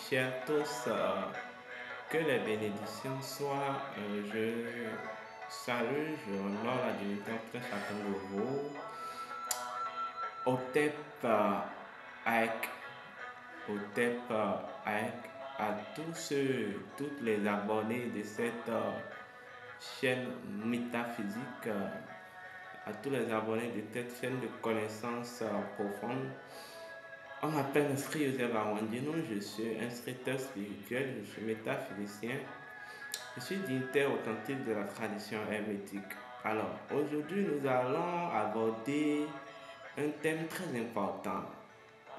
chers tous, que les bénédictions soient. Je salue, je honore la divinité en tout chacun de vous. Otep Aek, Otep Aek, à tous ceux, toutes les abonnés de cette chaîne métaphysique, à tous les abonnés de cette chaîne de connaissances profondes. On m'appelle Sri Joseph Awandino, je suis instructeur spirituel, je suis métaphysicien, je suis dignitaire authentique de la tradition hermétique. Alors, aujourd'hui, nous allons aborder un thème très important.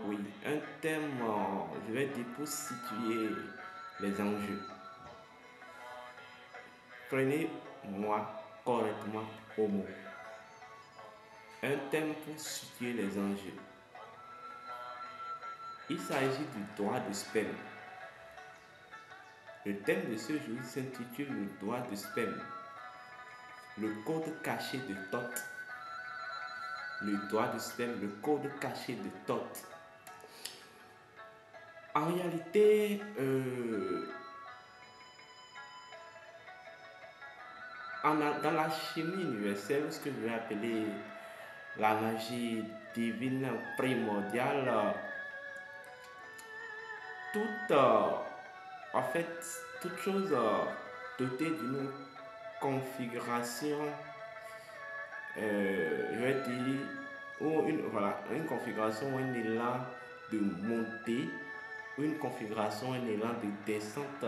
Oui, un thème, je vais dire, pour situer les enjeux. Prenez-moi correctement au mot. Un thème pour situer les enjeux. Il s'agit du droit de sperme. Le thème de ce jour s'intitule le droit de sperme. Le code caché de Thoth. Le droit de sperme, le code caché de Thoth. En réalité, dans la chimie universelle, ce que je vais appeler la magie divine primordiale, toute chose dotée d'une configuration, je vais dire, ou une configuration ou un élan de montée, ou une configuration, un élan de descente,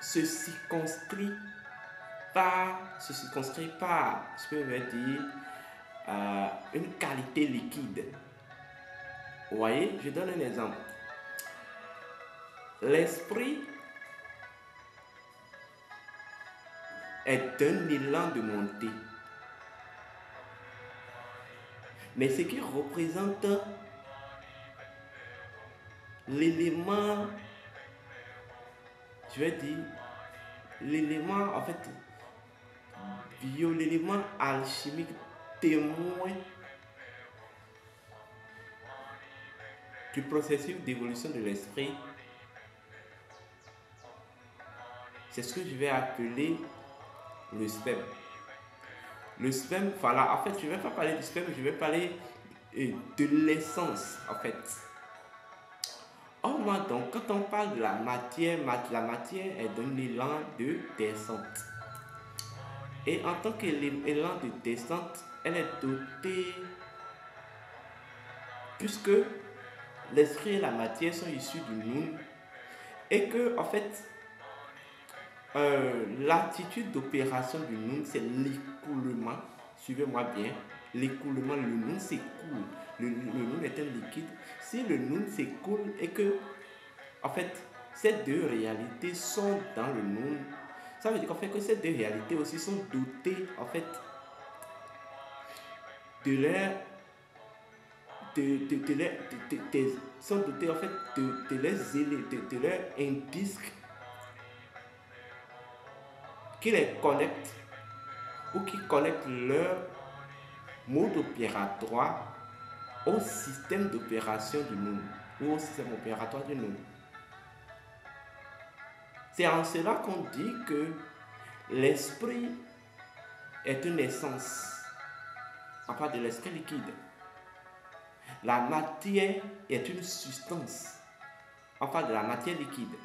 se circonscrit par, ce que je vais dire, une qualité liquide. Vous voyez, je donne un exemple. L'esprit est un élan de montée. Mais ce qui représente l'élément, je vais dire, l'élément, en fait, l'élément alchimique témoin du processus d'évolution de l'esprit, c'est ce que je vais appeler le sperme. Le sperme, voilà, en fait, je ne vais pas parler du sperme, je vais parler de l'essence, en fait. Or, moi, donc, quand on parle de la matière est un élan de descente. Et en tant qu'élan de descente, elle est dotée, puisque l'esprit et la matière sont issus du Noun, et que, en fait, l'attitude d'opération du Noun, c'est l'écoulement. Suivez-moi bien. L'écoulement, le Noun s'écoule. Le Noun est un liquide. Si le Noun s'écoule et que, en fait, ces deux réalités sont dans le Noun, ça veut dire qu'en fait que ces deux réalités aussi sont dotées, en fait, sont dotées, en fait, de leur indice qui les connecte ou qui connecte leur mode opératoire au système d'opération du Noun ou au système opératoire du Noun. C'est en cela qu'on dit que l'esprit est une essence, à part de l'esprit liquide. La matière est une substance, à part de la matière liquide.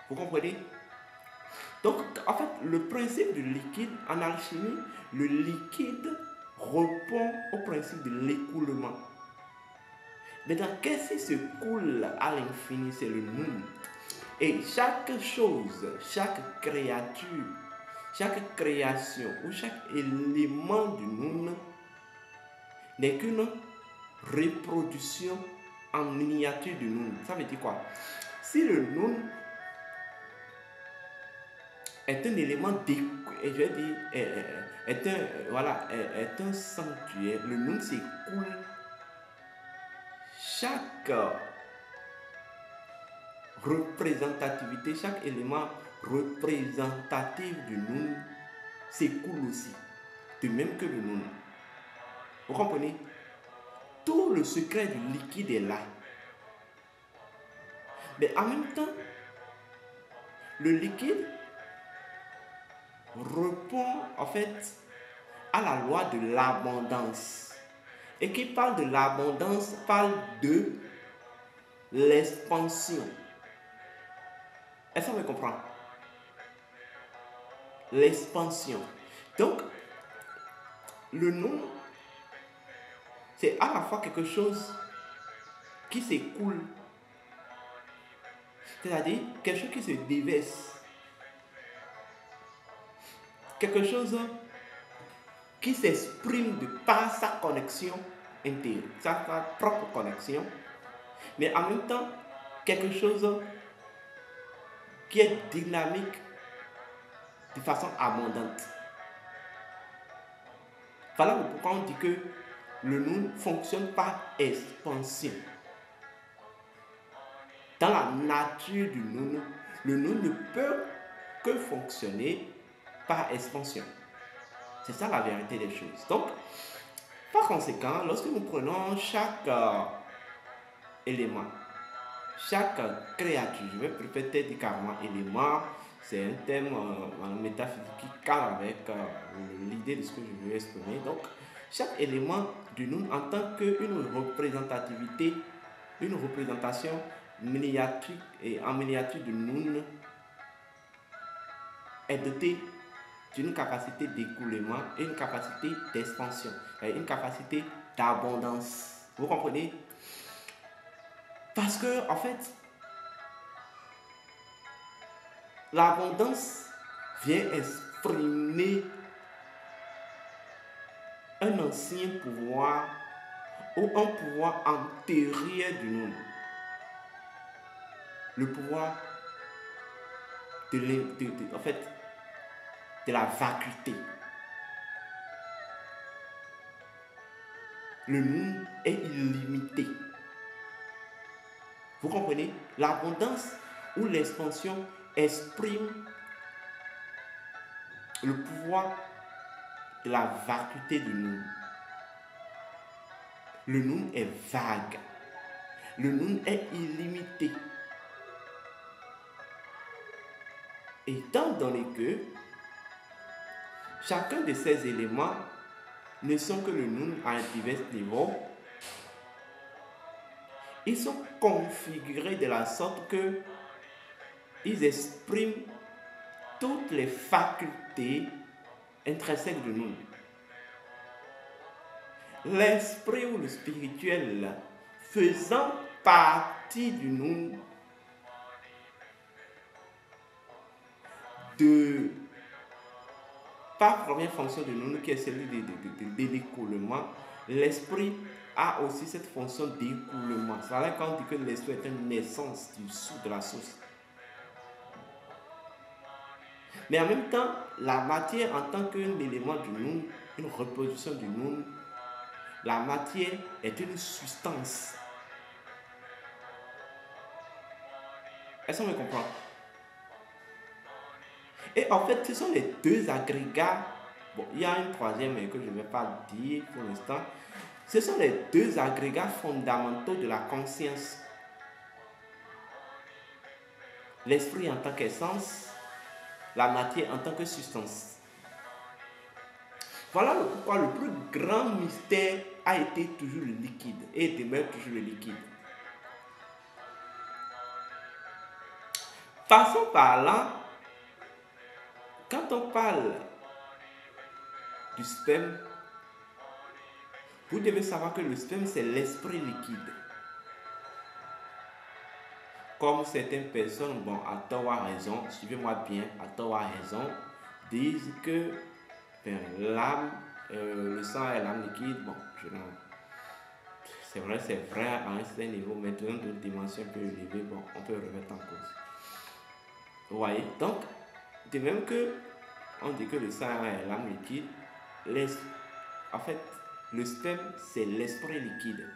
Vous comprenez? Donc, en fait, le principe du liquide, en alchimie, le liquide répond au principe de l'écoulement. Maintenant, qu'est-ce qui se coule à l'infini? C'est le Noun. Et chaque chose, chaque créature, chaque création ou chaque élément du Noun n'est qu'une reproduction en miniature du Noun. Ça veut dire quoi? Si le Noun est un élément est un sanctuaire, le Noun s'écoule. Chaque représentativité, chaque élément représentatif du Noun s'écoule aussi, de même que le Noun. Vous comprenez? Tout Donc le secret du liquide est là. Mais en même temps, le liquide répond en fait à la loi de l'abondance. Et qui parle de l'abondance parle de l'expansion. Est-ce qu'on me comprend? L'expansion. Donc, le nom, c'est à la fois quelque chose qui s'écoule, c'est-à-dire quelque chose qui se déverse, quelque chose qui s'exprime par sa connexion intérieure, sa propre connexion, mais en même temps, quelque chose qui est dynamique de façon abondante. Voilà pourquoi on dit que le nous fonctionne par expansion. Dans la nature du nous, le nous ne peut que fonctionner par expansion. C'est ça la vérité des choses. Donc, par conséquent, lorsque nous prenons chaque élément, chaque créature, je vais peut-être dire carrément élément, c'est un thème métaphysique qui cadre avec l'idée de ce que je veux exprimer. Donc, chaque élément du nous en tant qu'une représentativité, une représentation miniature et en miniature du nous est doté d'une capacité d'écoulement et une capacité d'expansion, et une capacité d'abondance. Vous comprenez? Parce que, en fait, l'abondance vient exprimer un ancien pouvoir ou un pouvoir antérieur du nous. Le pouvoir en fait, de la vacuité. Le nous est illimité. Vous comprenez? L'abondance ou l'expansion exprime le pouvoir de la vacuité du nous. Le nous est vague. Le nous est illimité. Étant donné que chacun de ces éléments ne sont que le nous à divers niveaux, ils sont configurés de la sorte que ils expriment toutes les facultés intrinsèques de nous. L'esprit ou le spirituel faisant partie du nous par première fonction de nous qui est celle de l'écoulement, l'esprit a aussi cette fonction d'écoulement. C'est là qu'on dit que l'esprit est une naissance du sous de la source. Mais en même temps, la matière en tant qu'un élément du nous, une reproduction du nous, la matière est une substance. Est-ce qu'on me comprend? Et en fait, ce sont les deux agrégats. Bon, il y a un troisième mais que je ne vais pas dire pour l'instant. Ce sont les deux agrégats fondamentaux de la conscience. L'esprit en tant qu'essence, la matière en tant que substance. Voilà pourquoi le plus grand mystère a été toujours le liquide et demeure toujours le liquide. Façon parlant, quand on parle du sperme, vous devez savoir que le sperme c'est l'esprit liquide. Comme certaines personnes, bon, à tort ou à raison, suivez-moi bien, à tort ou à raison, disent que l'âme, le sang est l'âme liquide. Bon, c'est vrai à un certain niveau, mais dans d'autres dimensions un peu élevées, bon, on peut remettre en cause. Vous voyez? Donc, de même que on dit que le sang est l'âme liquide, en fait, le sperme c'est l'esprit liquide.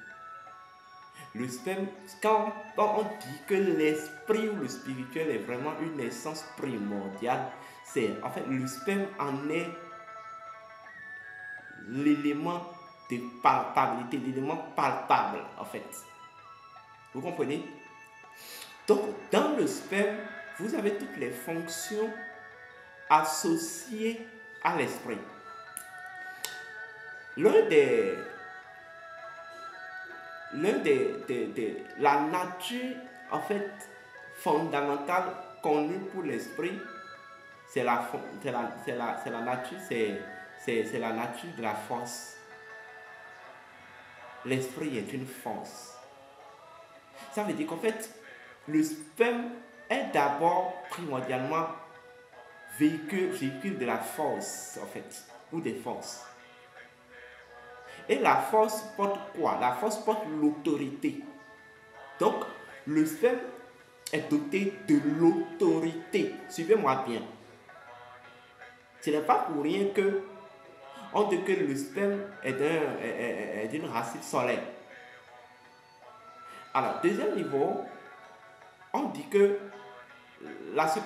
Le sperme, quand on dit que l'esprit ou le spirituel est vraiment une essence primordiale, c'est en fait le sperme en est l'élément de palpabilité, l'élément palpable en fait. Vous comprenez? Donc, dans le sperme, vous avez toutes les fonctions associées à l'esprit. La nature, en fait, fondamentale connue pour l'esprit, c'est la nature, c'est la nature de la force. L'esprit est une force. Ça veut dire qu'en fait, le sperme est d'abord primordialement véhicule de la force, en fait, ou des forces. Et la force porte quoi? La force porte l'autorité. Donc, le sperme est doté de l'autorité. Suivez-moi bien. Ce n'est pas pour rien que on dit que le sperme est d'une racine solaire. Alors, deuxième niveau, on dit que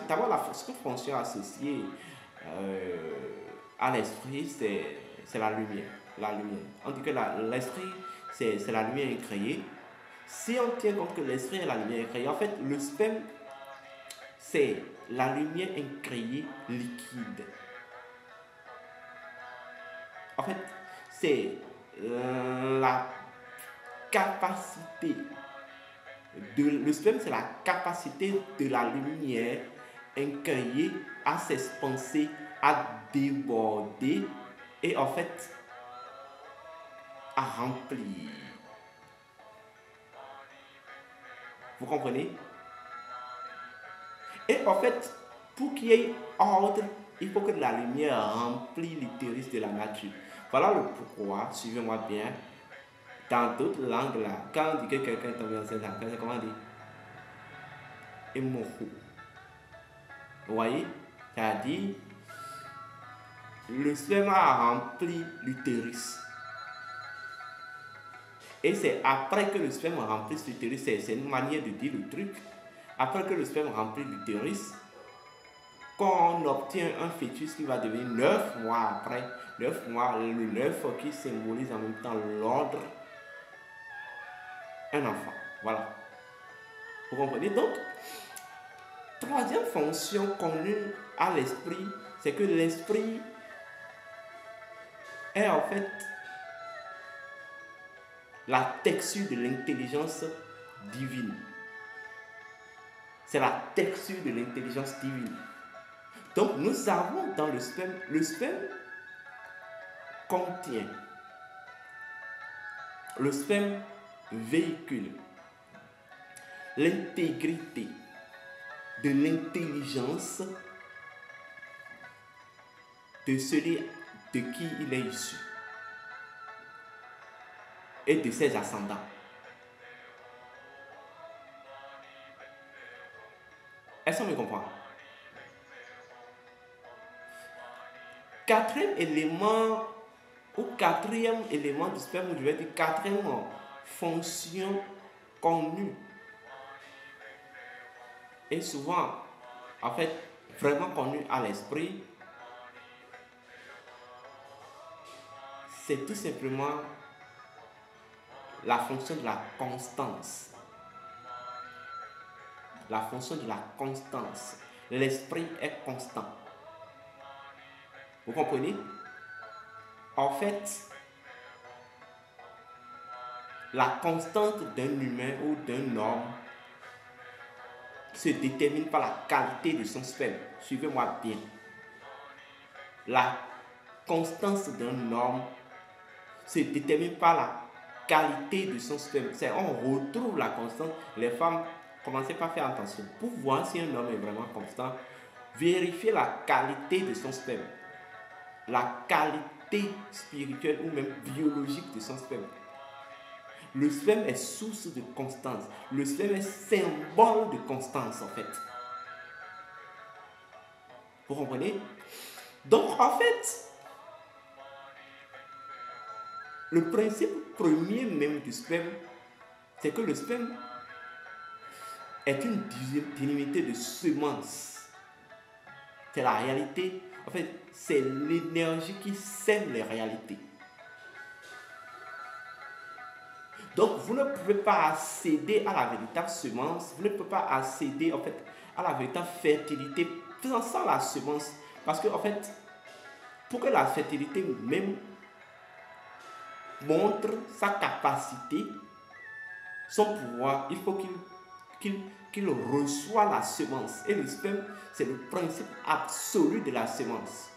d'abord la fonction associée à l'esprit, c'est la lumière. On dit que l'esprit, c'est la lumière créée. Si on tient compte que l'esprit est la lumière créée, en fait, le sperme, c'est la lumière incréée liquide. En fait, c'est la capacité le sperme, c'est la capacité de la lumière incréée à s'expanser, à déborder et en fait à remplir. Vous comprenez? Et en fait, pour qu'il y ait ordre, il faut que la lumière remplisse l'utérus de la nature. Voilà le pourquoi, suivez-moi bien. Dans d'autres langues, là, quand on dit que quelqu'un est tombé enceinte, c'est comment on dit? Emoku. Vous voyez? C'est-à-dire, le sperme a rempli l'utérus. Et c'est après que le sperme remplisse l'utérus, c'est une manière de dire le truc. Après que le sperme remplit l'utérus, quand on obtient un fœtus qui va devenir 9 mois après, 9 mois, le 9 qui symbolise en même temps l'ordre, un enfant. Voilà. Vous comprenez? Donc, troisième fonction connue à l'esprit, c'est que l'esprit est en fait la texture de l'intelligence divine. C'est la texture de l'intelligence divine. Donc, nous avons dans le sperme contient, le sperme véhicule l'intégrité de l'intelligence de celui de qui il est issu et de ses ascendants. Est-ce qu'on me comprend? Quatrième élément du sperme, je vais dire quatrième fonction connue et souvent, en fait, vraiment connue à l'esprit, c'est tout simplement la fonction de la constance. La fonction de la constance. L'esprit est constant. Vous comprenez? En fait, la constante d'un humain ou d'un homme se détermine par la qualité de son sperme. Suivez-moi bien. La constance d'un homme se détermine par la qualité de son sperme. On retrouve la constance. Les femmes, commencez par faire attention. Pour voir si un homme est vraiment constant, vérifiez la qualité de son sperme. La qualité spirituelle ou même biologique de son sperme. Le sperme est source de constance. Le sperme est symbole de constance en fait. Vous comprenez? Donc en fait, le principe premier même du sperme, c'est que le sperme est une divinité de semence. C'est la réalité. En fait, c'est l'énergie qui sème les réalités. Donc, vous ne pouvez pas accéder à la véritable semence, vous ne pouvez pas accéder en fait à la véritable fertilité sans la semence. Parce que en fait, pour que la fertilité même montre sa capacité, son pouvoir, il faut qu'il reçoit la semence. Et le sperme, c'est le principe absolu de la semence.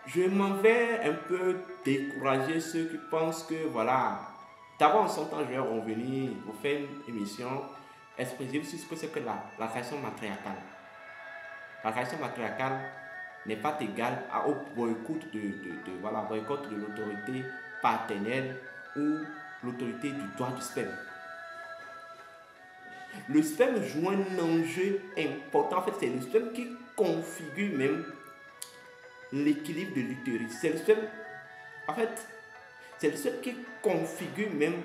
Je m'en vais un peu décourager ceux qui pensent que voilà, d'abord en son temps, je vais revenir vous faire une émission expressive sur ce que c'est que la création matriarcale. La création matriarcale n'est pas égale au boycott boycott de l'autorité paternelle ou l'autorité du droit du sperme. Le sperme joue un enjeu important. En fait, c'est le sperme qui configure même l'équilibre de l'utérus. C'est le sperme, en fait, c'est le sperme qui configure même,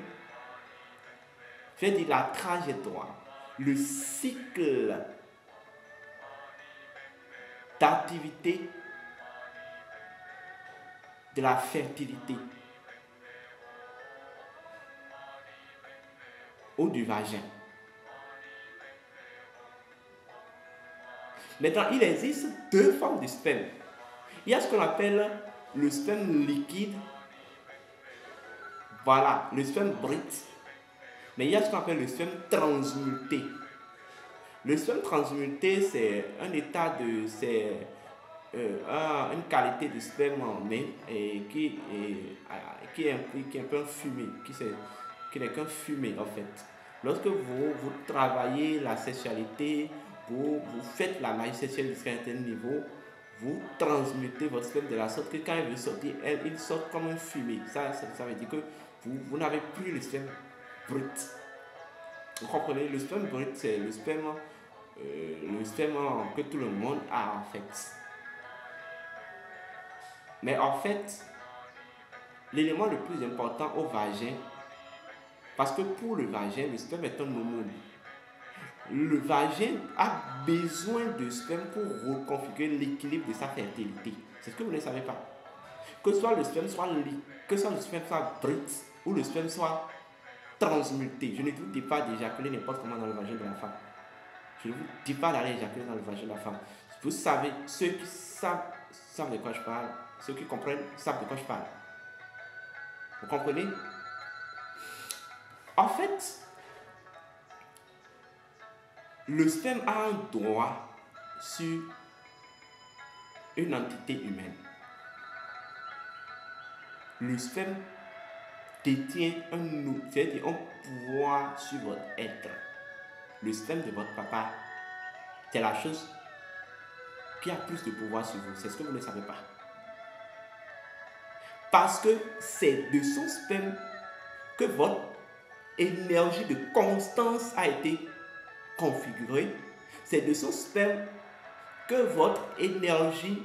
je vais dire, la trajectoire, le cycle d'activité de la fertilité ou du vagin. Maintenant, il existe deux formes de sperme. Il y a ce qu'on appelle le sperme liquide, voilà, le sperme brut. Mais il y a ce qu'on appelle le sperme transmuté. Le sperme transmuté, c'est un état de, c'est une qualité de sperme qui est un peu fumé, qui n'est qu'un fumé en fait. Lorsque vous travaillez la sexualité, vous faites la magie sexuelle jusqu'à un certain niveau, vous transmutez votre sperme de la sorte que quand il veut sortir, il sort comme un fumé. Ça veut dire que vous n'avez plus le sperme brut. Vous comprenez? Le sperme brut, c'est le sperme que tout le monde a en fait. Mais en fait, l'élément le plus important au vagin, parce que pour le vagin, le sperme est un hormone. Le vagin a besoin de sperme pour reconfigurer l'équilibre de sa fertilité. C'est ce que vous ne savez pas. Que soit le sperme soit brut ou le sperme soit transmuté. Je ne vous dis pas d'éjaculer n'importe comment dans le vagin de la femme. Je ne vous dis pas d'aller éjaculer dans le vagin de la femme. Vous savez, ceux qui savent de quoi je parle, ceux qui comprennent savent de quoi je parle. Vous comprenez? En fait, le sperme a un droit sur une entité humaine. Le sperme détient un pouvoir sur votre être. Le sperme de votre papa, c'est la chose qui a plus de pouvoir sur vous. C'est ce que vous ne savez pas. Parce que c'est de son sperme que votre énergie de constance a été configurée. C'est de son sperme que votre énergie,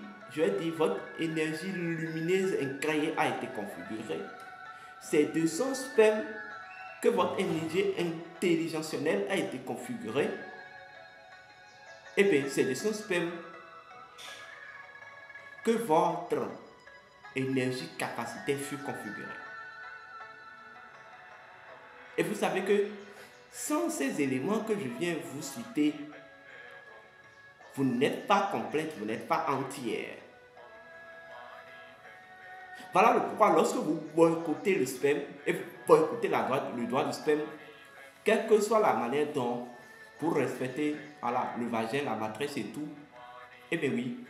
votre énergie lumineuse incréée a été configurée. C'est de son sperme que votre énergie intelligentionnelle a été configurée. Et bien, c'est de son sperme que votre énergie capacité fut configurée. Et vous savez que sans ces éléments que je viens vous citer, vous n'êtes pas complète, vous n'êtes pas entière. Voilà le pourquoi lorsque vous boycottez le sperme et vous boycottez le droit du sperme, quelle que soit la manière dont vous respectez le vagin, la matrice et tout, eh bien oui,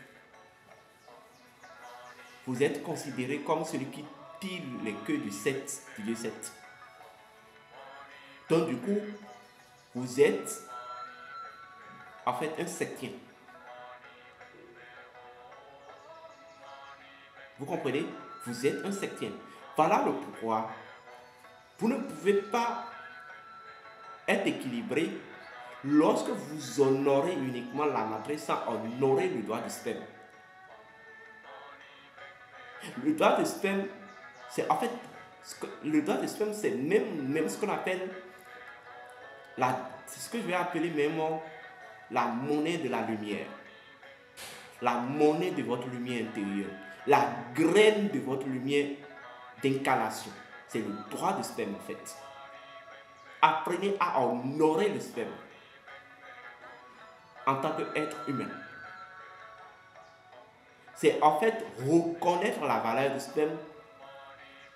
vous êtes considéré comme celui qui tire les queues du Dieu 7. Donc du coup, vous êtes en fait un septième. Vous comprenez? Vous êtes un septième. Voilà le pourquoi vous ne pouvez pas être équilibré lorsque vous honorez uniquement la matrice sans honorer le droit du sperme. Le droit du sperme, c'est en fait, le droit du sperme, c'est même ce qu'on appelle, c'est ce que je vais appeler même la monnaie de la lumière. La monnaie de votre lumière intérieure. La graine de votre lumière d'incarnation. C'est le droit du sperme en fait. Apprenez à honorer le sperme en tant qu'être humain. C'est en fait reconnaître la valeur du sperme,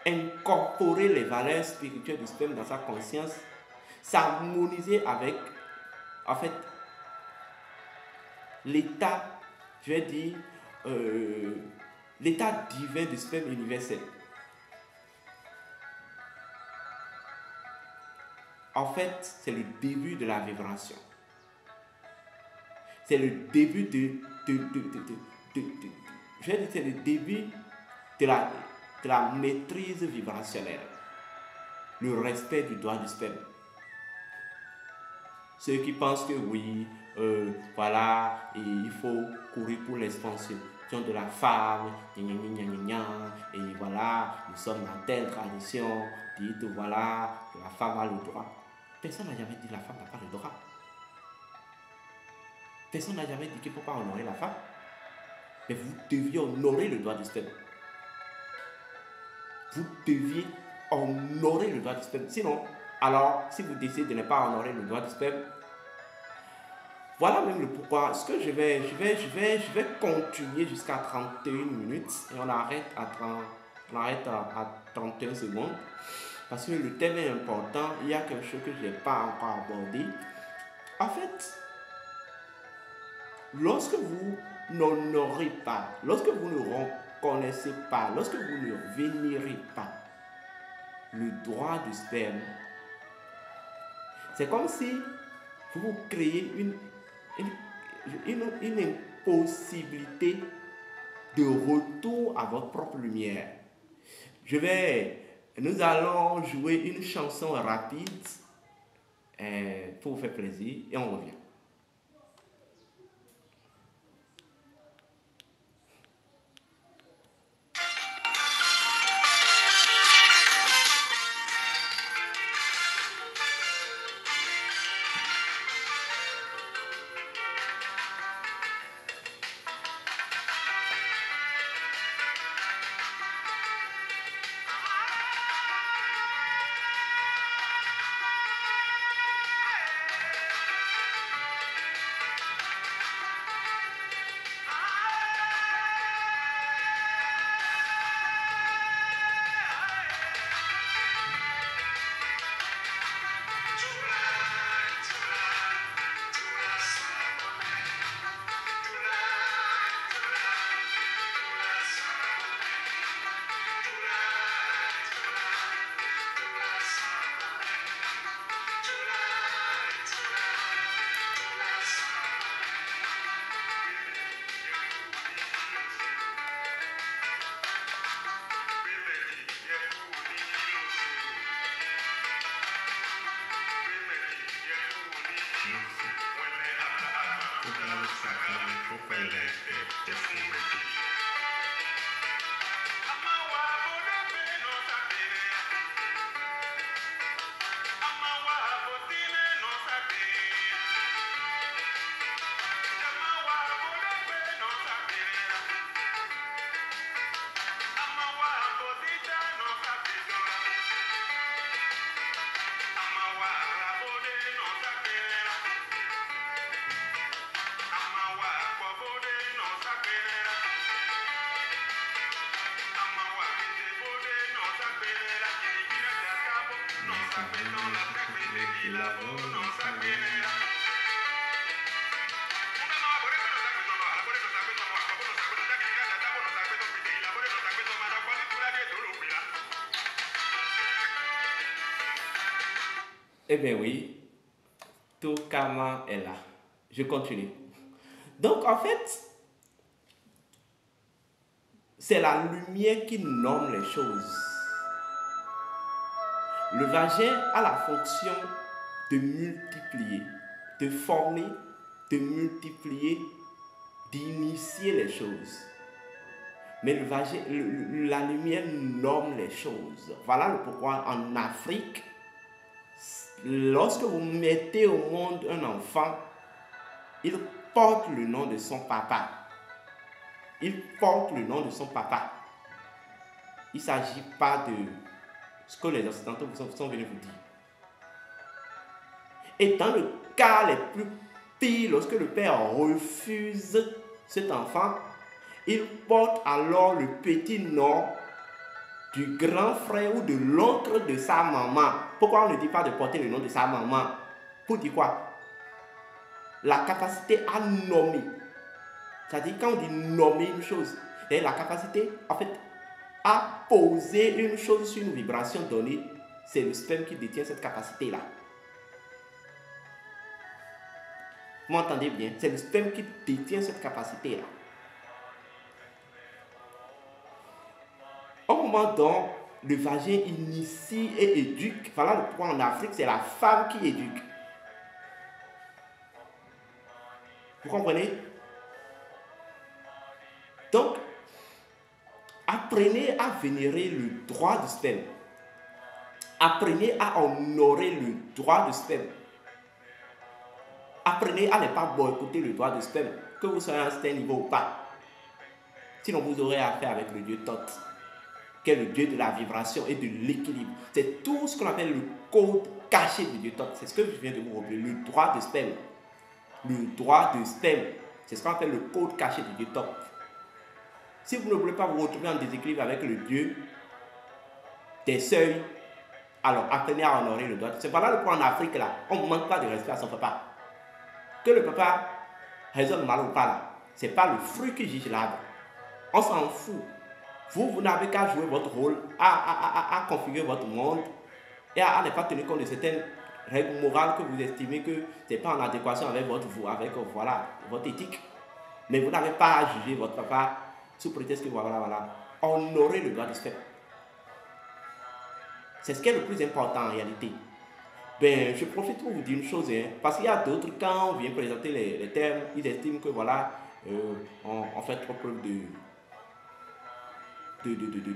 incorporer les valeurs spirituelles du sperme dans sa conscience, s'harmoniser avec, en fait, l'état, je vais dire, l'état divin du sperme universel. En fait, c'est le début de la vibration. C'est le début je vais dire, c'est le début de la maîtrise vibrationnelle. Le respect du droit du sperme. Ceux qui pensent que oui, voilà, et il faut courir pour l'expansion de la femme, et voilà, nous sommes dans telle tradition, dites voilà, que la femme a le droit. Personne n'a jamais dit que la femme n'a pas le droit. Personne n'a jamais dit qu'il ne faut pas honorer la femme. Mais vous deviez honorer le droit du sperme. Vous deviez honorer le droit du sperme. Sinon, alors, si vous décidez de ne pas honorer le droit du sperme, voilà même le pourquoi. Ce que je vais continuer jusqu'à 31 minutes et on arrête à 31 secondes. Parce que le thème est important. Il y a quelque chose que je n'ai pas encore abordé. En fait, lorsque vous n'honorez pas, lorsque vous ne reconnaissez pas, lorsque vous ne vénérez pas le droit du sperme, c'est comme si vous créez une impossibilité de retour à votre propre lumière. Nous allons jouer une chanson rapide pour vous faire plaisir et on revient. Eh bien oui, tout karma est là. Je continue. Donc en fait, c'est la lumière qui nomme les choses. Le vagin a la fonction de multiplier, de former, de multiplier, d'initier les choses. Mais le vagin, la lumière nomme les choses. Voilà le pourquoi en Afrique, lorsque vous mettez au monde un enfant, il porte le nom de son papa. Il porte le nom de son papa. Il ne s'agit pas ce que les Occidentaux sont venus vous dire. Et dans le cas les plus pires, lorsque le père refuse cet enfant, il porte alors le petit nom du grand frère ou de l'oncle de sa maman. Pourquoi on ne dit pas de porter le nom de sa maman? Pour dire quoi? La capacité à nommer. C'est-à-dire quand on dit nommer une chose, c'est la capacité en fait à poser une chose sur une vibration donnée, c'est le sperme qui détient cette capacité-là. Vous m'entendez bien? C'est le sperme qui détient cette capacité-là. Au moment dont le vagin initie et éduque, voilà le point en Afrique, c'est la femme qui éduque. Vous comprenez? Donc, apprenez à vénérer le droit du sperme. Apprenez à honorer le droit du sperme. Apprenez à ne pas boycotter le droit du sperme, que vous soyez à un certain niveau ou pas. Sinon, vous aurez affaire avec le dieu Thoth, qui est le dieu de la vibration et de l'équilibre. C'est tout ce qu'on appelle le code caché du dieu Thoth. C'est ce que je viens de vous rappeler, le droit de sperme. Le droit de sperme, c'est ce qu'on appelle le code caché du dieu Thoth. Si vous ne voulez pas vous retrouver en déséquilibre avec le dieu des seuils, alors apprenez à honorer le droit. C'est voilà le point en Afrique là, on ne manque pas de respect à son papa. Que le papa raisonne mal ou pas là, c'est pas le fruit qui juge l'arbre. On s'en fout. Vous n'avez qu'à jouer votre rôle, à configurer votre monde et à ne pas tenir compte de certaines règles morales que vous estimez que ce n'est pas en adéquation avec votre éthique. Mais vous n'avez pas à juger votre papa sous prétexte que voilà. Honorez le droit de sperme. C'est ce qui est le plus important en réalité. Ben, je profite pour vous dire une chose, hein, parce qu'il y a d'autres, quand on vient présenter les termes, ils estiment que voilà, on fait trop preuve de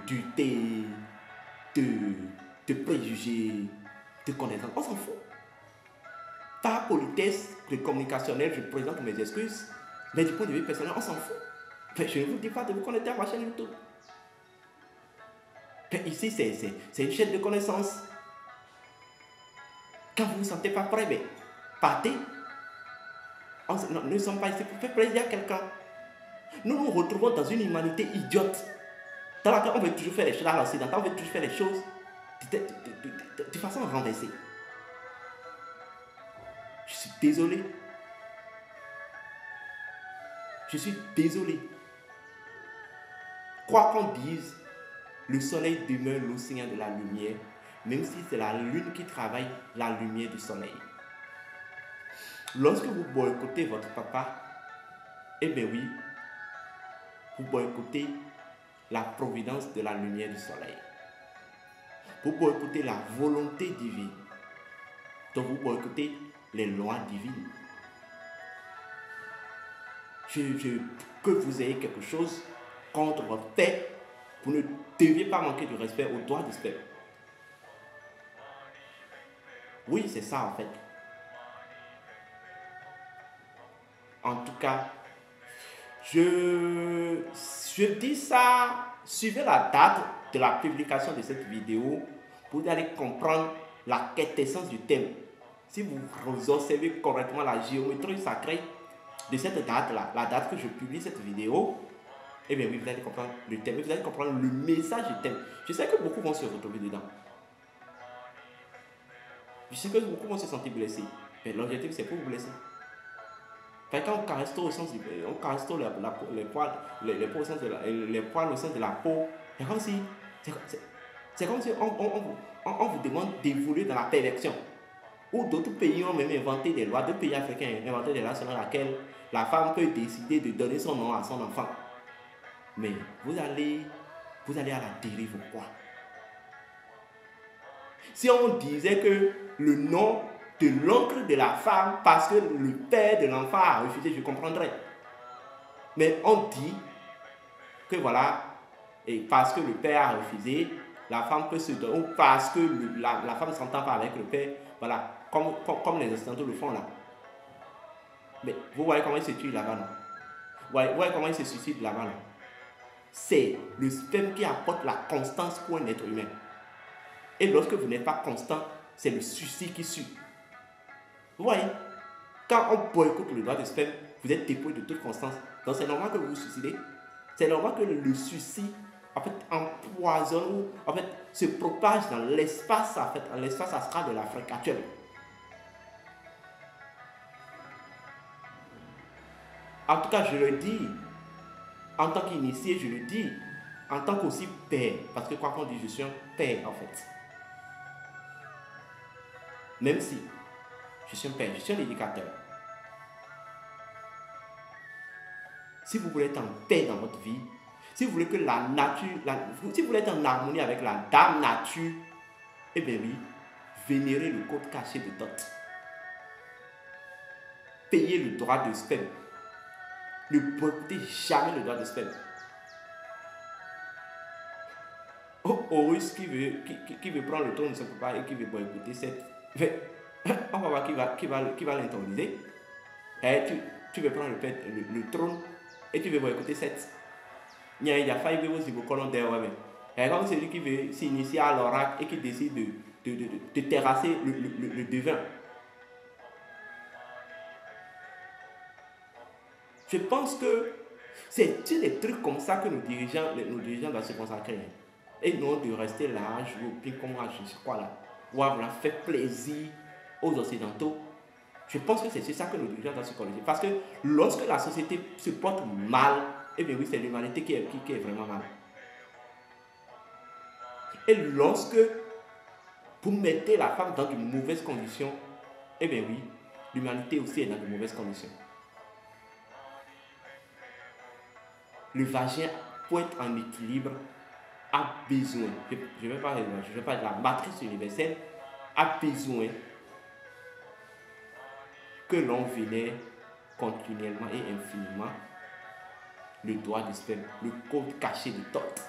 dureté, de préjugés, de connaissances. On s'en fout. Par politesse communicationnelle, je présente mes excuses, mais du point de vue personnel, on s'en fout. Ben, je ne vous dis pas de vous connecter à ma chaîne YouTube. Ben, ici, c'est une chaîne de connaissances. Quand vous ne vous sentez pas prêt, ben, partez. Nous ne sommes pas ici pour faire plaisir à quelqu'un. Nous nous retrouvons dans une humanité idiote, dans laquelle on veut toujours faire les choses, dans l'Occident, on veut toujours faire les choses de façon renversée. Je suis désolé. Je suis désolé. Quoi qu'on dise, le soleil demeure l'océan de la lumière, même si c'est la lune qui travaille la lumière du soleil. Lorsque vous boycottez votre papa, eh bien oui, vous boycottez la providence de la lumière du soleil. Vous boycottez la volonté divine. Donc vous boycottez les lois divines. Que vous ayez quelque chose contre votre père, vous ne deviez pas manquer de respect au droit du sperme. Oui, c'est ça en fait. En tout cas, je dis ça, suivez la date de la publication de cette vidéo pour aller comprendre la quintessence du thème. Si vous observez correctement la géométrie sacrée de cette date-là, la date que je publie cette vidéo, eh bien oui, vous allez comprendre le thème, vous allez comprendre le message du thème. Je sais que beaucoup vont se retrouver dedans. Je sais que beaucoup vont se sentir blessés. Mais l'objectif, c'est pour vous blesser. Quand on caresse au sens du, on caresse les poils au sens de la peau, c'est comme si on vous demande d'évoluer dans la perversion. Ou d'autres pays ont même inventé des lois, d'autres pays africains ont inventé des lois selon lesquelles la femme peut décider de donner son nom à son enfant. Mais vous allez à la dérive ou quoi? Si on disait que le nom de l'oncle de la femme, parce que le père de l'enfant a refusé, je comprendrais. Mais on dit que voilà, et parce que le père a refusé, la femme peut se donner, ou parce que la femme ne s'entend pas avec le père, voilà, comme les Occidentaux le font là. Mais vous voyez comment ils se tuent là-bas, non? Vous voyez comment ils se suicident là-bas, non? C'est le sperme qui apporte la constance pour un être humain. Et lorsque vous n'êtes pas constant, c'est le suicide qui suit. Vous voyez, quand on boycotte le droit de sperme, vous êtes dépouillé de toute constance. Donc c'est normal que vous vous suicidez. C'est normal que le suicide en fait empoisonne ou en fait se propage dans l'espace en fait, dans l'espace astral de l'Afrique actuelle. En tout cas, je le dis, en tant qu'initié, je le dis, en tant qu'aussi père, parce que quoi qu'on dise, je suis un père en fait. Même si je suis un père, je suis un éducateur. Si vous voulez être en paix dans votre vie, si vous voulez que la nature, si vous voulez être en harmonie avec la dame nature, eh bien oui, vénérez le code caché de Thoth. Payez le droit de sperme. Ne boycottez jamais le droit de sperme. Horus qui veut prendre le trône de son papa et qui veut boycotter cette. On va voir qui va l'interdire. Tu veux prendre le trône et tu veux boycotter cette. Il y a failli que vous colons derrière. Et comme celui qui veut s'initier à l'oracle et qui décide de terrasser le devin. Je pense que c'est des trucs comme ça que nos dirigeants doivent se consacrer. Et non de rester là, jouer au ping-pong, je sais quoi là. Ou avoir fait plaisir aux Occidentaux. Je pense que c'est ça que nos dirigeants doivent se corriger. Parce que lorsque la société se porte mal, eh bien oui, c'est l'humanité qui est vraiment mal. Et lorsque vous mettez la femme dans de mauvaises conditions, eh bien oui, l'humanité aussi est dans de mauvaises conditions. Le vagin, pour être en équilibre, a besoin, je ne vais pas dire la matrice universelle, a besoin que l'on vénère continuellement et infiniment le droit de sperme, le code caché de Thoth.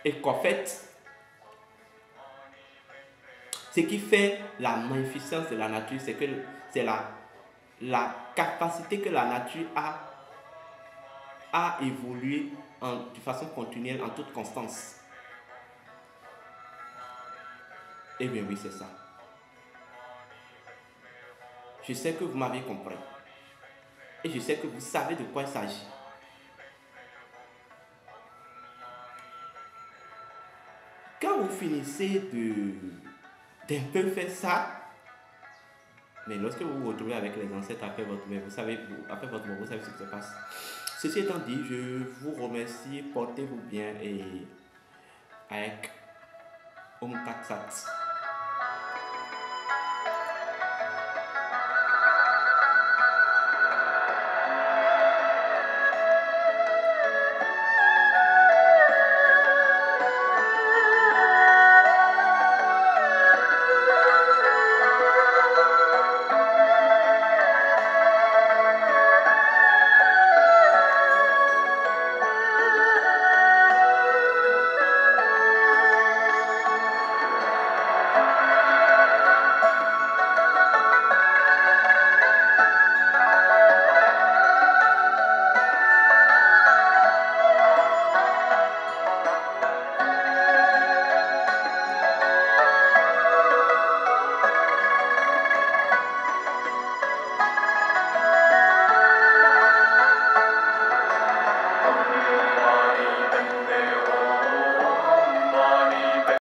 Et qu'en fait, ce qui fait la magnificence de la nature, c'est que c'est la capacité que la nature a à évoluer de façon continuelle, en toute constance. Eh bien oui, c'est ça. Je sais que vous m'avez compris. Et je sais que vous savez de quoi il s'agit. Quand vous finissez d'un peu faire ça, mais lorsque vous vous retrouvez avec les ancêtres après votre mort, vous savez ce qui se passe. Ceci étant dit, je vous remercie, portez-vous bien et avec Om Tat Sat.